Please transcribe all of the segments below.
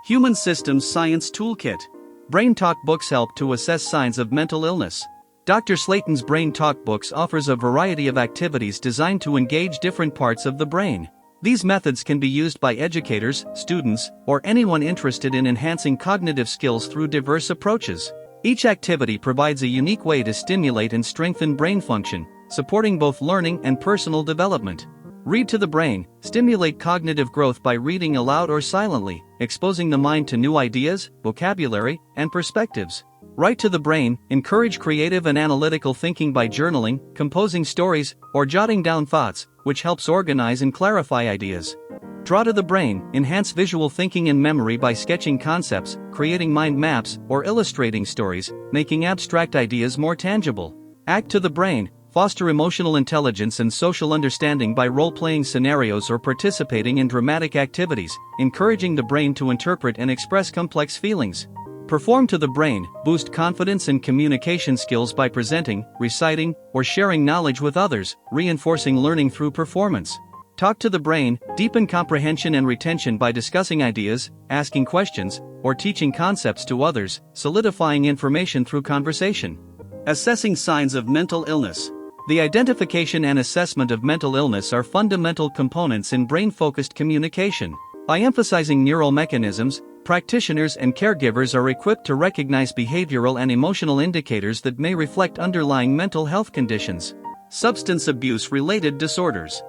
Human Systems Science Toolkit. Brain Talk books help to assess signs of mental illness. Dr. Slaton's Brain Talk books offers a variety of activities designed to engage different parts of the brain. These methods can be used by educators, students, or anyone interested in enhancing cognitive skills through diverse approaches. Each activity provides a unique way to stimulate and strengthen brain function, supporting both learning and personal development. Read to the brain. Stimulate cognitive growth by reading aloud or silently, exposing the mind to new ideas, vocabulary, and perspectives. Write to the brain. Encourage creative and analytical thinking by journaling, composing stories, or jotting down thoughts, which helps organize and clarify ideas. Draw to the brain. Enhance visual thinking and memory by sketching concepts, creating mind maps, or illustrating stories, making abstract ideas more tangible. Act to the brain. Foster emotional intelligence and social understanding by role-playing scenarios or participating in dramatic activities, encouraging the brain to interpret and express complex feelings. Perform to the brain. Boost confidence and communication skills by presenting, reciting, or sharing knowledge with others, reinforcing learning through performance. Talk to the brain. Deepen comprehension and retention by discussing ideas, asking questions, or teaching concepts to others, solidifying information through conversation. Assessing signs of mental illness. The identification and assessment of mental illness are fundamental components in brain-focused communication. By emphasizing neural mechanisms, practitioners and caregivers are equipped to recognize behavioral and emotional indicators that may reflect underlying mental health conditions. Substance abuse-related disorders.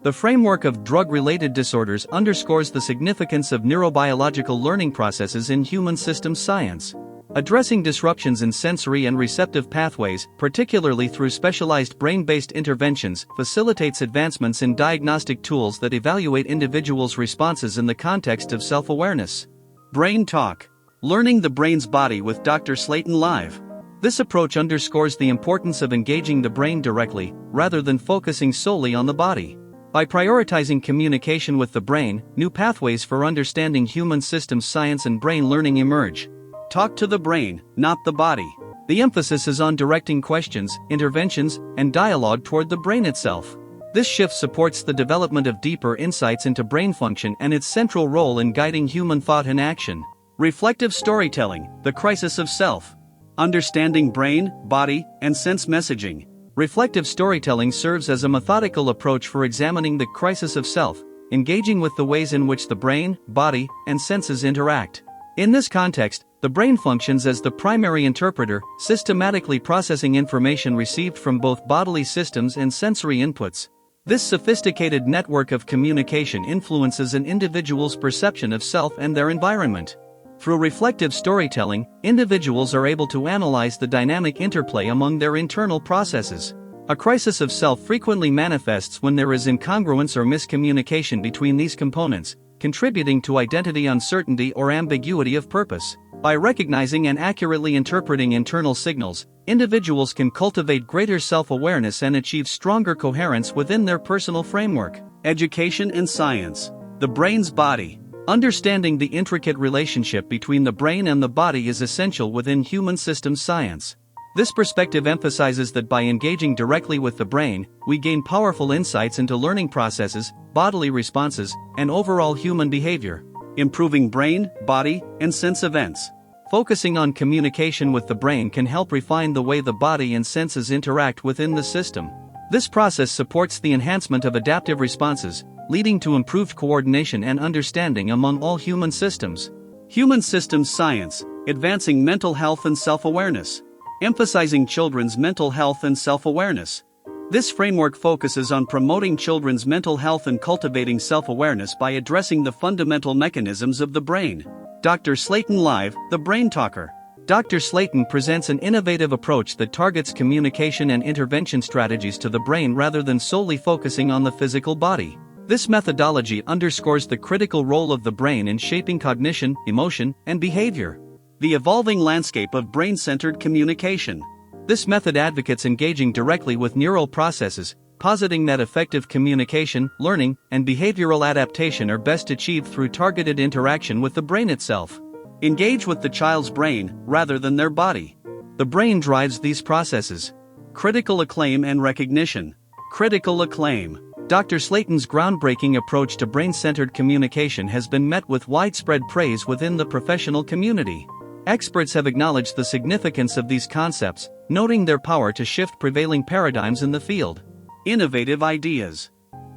The framework of drug-related disorders underscores the significance of neurobiological learning processes in human systems science. Addressing disruptions in sensory and receptive pathways, particularly through specialized brain-based interventions, facilitates advancements in diagnostic tools that evaluate individuals' responses in the context of self-awareness. Brain Talk. Learning the brain's body with Dr. Slaton Live. This approach underscores the importance of engaging the brain directly, rather than focusing solely on the body. By prioritizing communication with the brain, new pathways for understanding human systems science and brain learning emerge. Talk to the brain, not the body. The emphasis is on directing questions, interventions, and dialogue toward the brain itself. This shift supports the development of deeper insights into brain function and its central role in guiding human thought and action. Reflective storytelling, the crisis of self. Understanding brain, body, and sense messaging. Reflective storytelling serves as a methodical approach for examining the crisis of self, engaging with the ways in which the brain, body, and senses interact. In this context, the brain functions as the primary interpreter, systematically processing information received from both bodily systems and sensory inputs. This sophisticated network of communication influences an individual's perception of self and their environment. Through reflective storytelling, individuals are able to analyze the dynamic interplay among their internal processes. A crisis of self frequently manifests when there is incongruence or miscommunication between these components, contributing to identity uncertainty or ambiguity of purpose. By recognizing and accurately interpreting internal signals, individuals can cultivate greater self-awareness and achieve stronger coherence within their personal framework. Education and science. The brain's body. Understanding the intricate relationship between the brain and the body is essential within human systems science. This perspective emphasizes that by engaging directly with the brain, we gain powerful insights into learning processes, bodily responses, and overall human behavior. Improving brain, body, and sense events. Focusing on communication with the brain can help refine the way the body and senses interact within the system. This process supports the enhancement of adaptive responses, leading to improved coordination and understanding among all human systems. Human systems science, advancing mental health and self-awareness. Emphasizing children's mental health and self-awareness. This framework focuses on promoting children's mental health and cultivating self-awareness by addressing the fundamental mechanisms of the brain. Dr. Slaton Live, the Brain Talker. Dr. Slaton presents an innovative approach that targets communication and intervention strategies to the brain rather than solely focusing on the physical body. This methodology underscores the critical role of the brain in shaping cognition, emotion, and behavior. The evolving landscape of brain-centered communication. This method advocates engaging directly with neural processes, positing that effective communication, learning, and behavioral adaptation are best achieved through targeted interaction with the brain itself. Engage with the child's brain, rather than their body. The brain drives these processes. Critical acclaim and recognition. Critical acclaim. Dr. Slaton's groundbreaking approach to brain-centered communication has been met with widespread praise within the professional community. Experts have acknowledged the significance of these concepts, noting their power to shift prevailing paradigms in the field. Innovative ideas.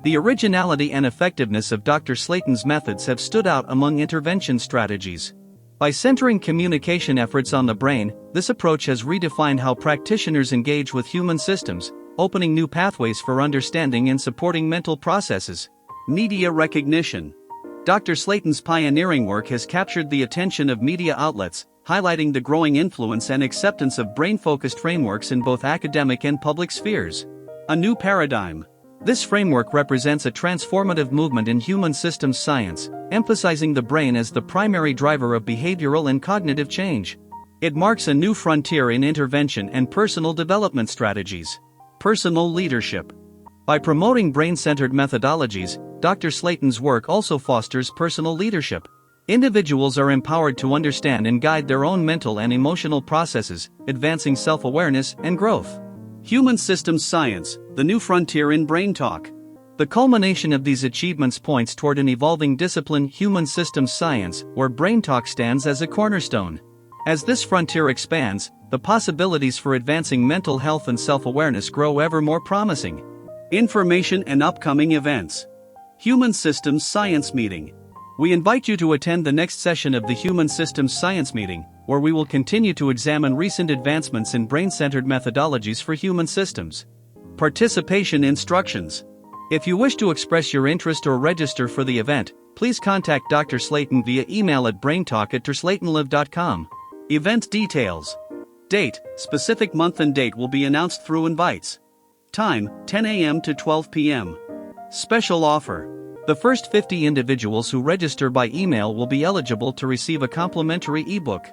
The originality and effectiveness of Dr. Slaton's methods have stood out among intervention strategies. By centering communication efforts on the brain, this approach has redefined how practitioners engage with human systems, opening new pathways for understanding and supporting mental processes. Media recognition. Dr. Slaton's pioneering work has captured the attention of media outlets, highlighting the growing influence and acceptance of brain-focused frameworks in both academic and public spheres. A new paradigm. This framework represents a transformative movement in human systems science, emphasizing the brain as the primary driver of behavioral and cognitive change. It marks a new frontier in intervention and personal development strategies. Personal leadership. By promoting brain-centered methodologies, Dr. Slaton's work also fosters personal leadership. Individuals are empowered to understand and guide their own mental and emotional processes, advancing self-awareness and growth. Human systems science, the new frontier in brain talk. The culmination of these achievements points toward an evolving discipline, human systems science, where brain talk stands as a cornerstone. As this frontier expands, the possibilities for advancing mental health and self-awareness grow ever more promising. Information and upcoming events. Human Systems Science Meeting. We invite you to attend the next session of the Human Systems Science Meeting, where we will continue to examine recent advancements in brain-centered methodologies for human systems. Participation instructions. If you wish to express your interest or register for the event, please contact Dr. Slaton via email at braintalk@drslatonlive.com. Event details. Date, specific month and date will be announced through invites. Time, 10 a.m. to 12 p.m. Special offer. The first 50 individuals who register by email will be eligible to receive a complimentary ebook.